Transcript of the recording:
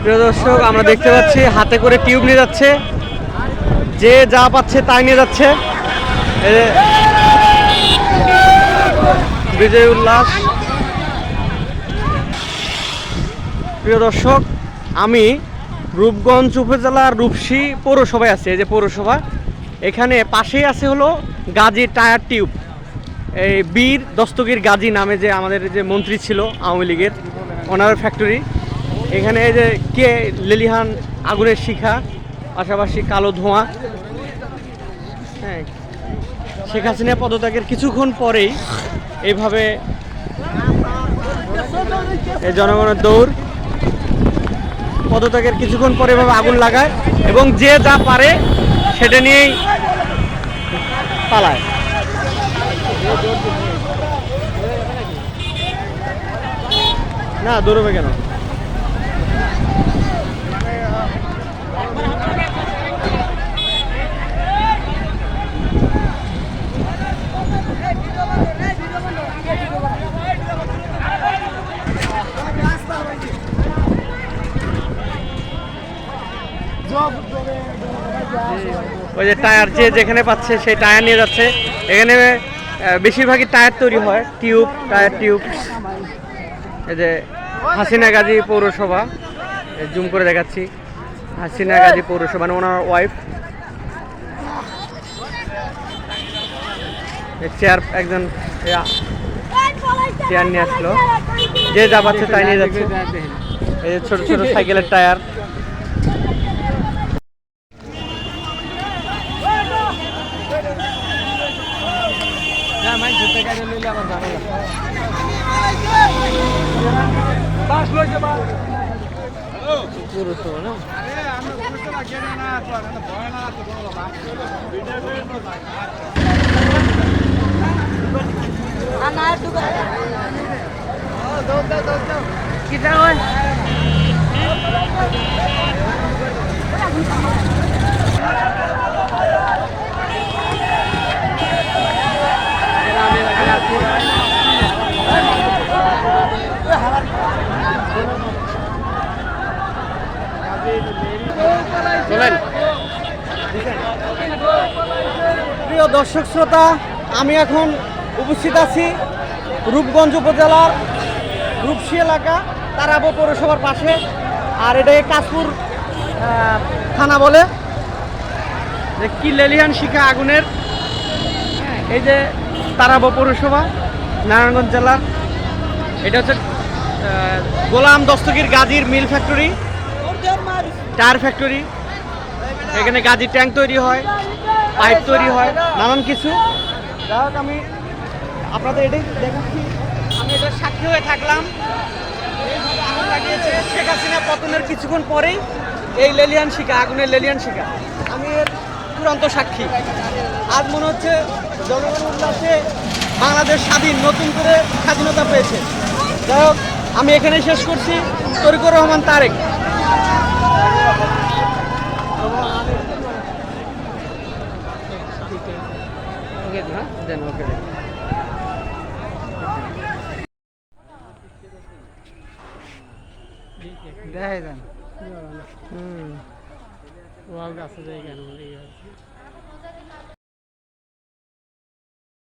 প্রিয় দর্শক, আমরা দেখতে পাচ্ছি হাতে করে টিউব নিয়ে যাচ্ছে, যে যা পাচ্ছে তাই নিয়ে যাচ্ছে। বিজয় উল্লাস। প্রিয় দর্শক, আমি রূপগঞ্জ উপজেলার রূপসী পৌরসভায় আছি। এই যে পৌরসভা, এখানে পাশেই আছে হলো গাজী টায়ার টিউব। এই বীর দস্তগীর গাজী নামে যে আমাদের যে মন্ত্রী ছিল আওয়ামী লীগের, ওনার ফ্যাক্টরি। এখানে এই যে কে লেলিহান আগুনের শিখা, পাশাপাশি কালো ধোঁয়া। হ্যাঁ, শেখ হাসিনা পদত্যাগের কিছুক্ষণ পরেই এইভাবে এই জনগণের দৌড়, পদত্যাগের কিছুক্ষণ পরে এভাবে আগুন লাগায় এবং যে যা পারে সেটা নিয়েই পালায়। না, দৌড়বে কেন? ওই যে টায়ার, যে যেখানে পাচ্ছে সেই টায়ার নিয়ে যাচ্ছে। এখানে বেশিরভাগই টায়ার তৈরি হয়, টিউব, টায়ার টিউব। এই যে হাসিনা গাজী পৌরসভা, জুম করে দেখাচ্ছি, হাসিনা গাজী পৌরসভা মানে ওনার ওয়াইফ। চেয়ার, একজন চেয়ার নিয়ে আসলো, যে যা পাচ্ছে তাই নিয়ে যাচ্ছে। এই ছোট ছোট সাইকেলের টায়ার। প্রিয় দর্শক শ্রোতা, আমি এখন উপস্থিত আছি রূপগঞ্জ উপজেলার রূপসী এলাকা, তারাবো পৌরসভার পাশে। আর এটাকে কাশপুর থানা বলে। যে কি লেলিহান শিখা আগুনের, এই যে তারাবো পৌরসভা, নারায়ণগঞ্জ জেলার। এটা হচ্ছে গোলাম দস্তগীর গাজীর মিল ফ্যাক্টরি, টায়ার ফ্যাক্টরি। এখানে গাজীর ট্যাঙ্ক তৈরি হয়, পাইপ তৈরি হয়, নানান কিছু। যাই হোক, আমি আপনাদের এটাই দেখাচ্ছি। আমি এটা সাক্ষী হয়ে থাকলাম। আগুন লাগিয়েছে শেখ হাসিনা পতনের কিছুক্ষণ পরেই এই লেলিহান শিখা, আগুনের লেলিহান শিখা। আমি এর চূড়ান্ত সাক্ষী। আজ মনে হচ্ছে জনগণ উল্লাসে বাংলাদেশ স্বাধীন, নতুন করে স্বাধীনতা পেয়েছে। যাই হোক, আমি এখানে শেষ করছি। তরিকুর রহমান, তারেক। দেখা যান। ওয়াল গাছে জায়গা